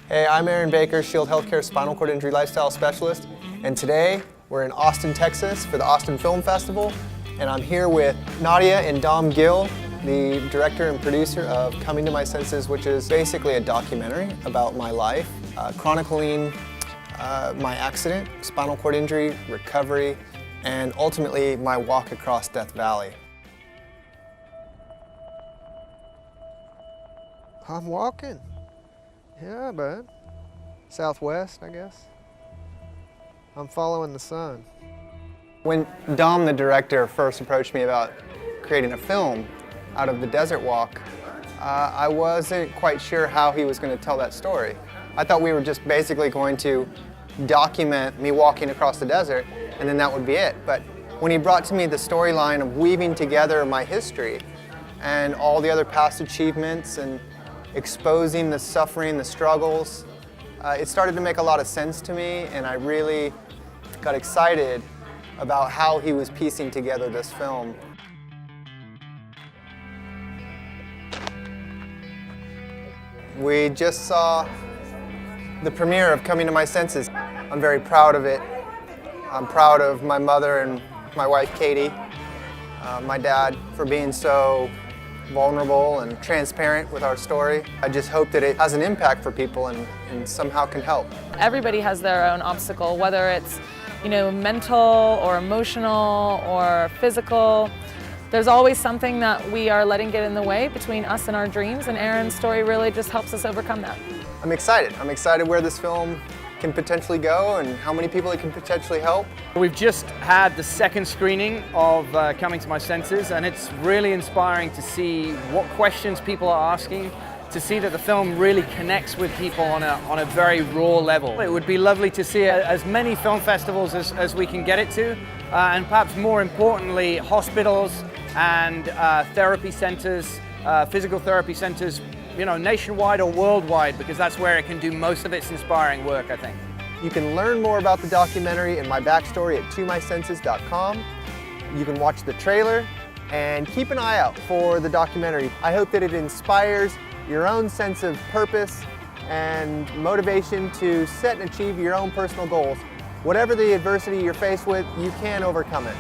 Hey, I'm Aaron Baker, Shield Healthcare Spinal Cord Injury Lifestyle Specialist, and today we're in Austin, Texas for the Austin Film Festival, and I'm here with Nadia and Dom Gill, the director and producer of Coming to My Senses, which is basically a documentary about my life, chronicling my accident, spinal cord injury, recovery, and ultimately my walk across Death Valley. I'm walking. Yeah, bud. Southwest, I guess. I'm following the sun. When Dom, the director, first approached me about creating a film out of the desert walk, I wasn't quite sure how he was going to tell that story. I thought we were just basically going to document me walking across the desert, and then that would be it. But when he brought to me the storyline of weaving together my history and all the other past achievements and exposing the suffering, the struggles, it started to make a lot of sense to me, and I really got excited about how he was piecing together this film. We just saw the premiere of Coming to My Senses. I'm very proud of it. I'm proud of my mother and my wife, Katie, my dad, for being so vulnerable and transparent with our story. I just hope that it has an impact for people and somehow can help. Everybody has their own obstacle, whether it's, mental or emotional or physical. There's always something that we are letting get in the way between us and our dreams, and Aaron's story really just helps us overcome that. I'm excited. I'm excited where this film can potentially go and how many people it can potentially help. We've just had the second screening of Coming to My Senses, and it's really inspiring to see what questions people are asking, to see that the film really connects with people on a very raw level. It would be lovely to see as many film festivals as we can get it to, and perhaps more importantly, hospitals and therapy centers, physical therapy centers, nationwide or worldwide, because that's where it can do most of its inspiring work, I think. You can learn more about the documentary and my backstory at tomysenses.com. You can watch the trailer and keep an eye out for the documentary. I hope that it inspires your own sense of purpose and motivation to set and achieve your own personal goals. Whatever the adversity you're faced with, you can overcome it.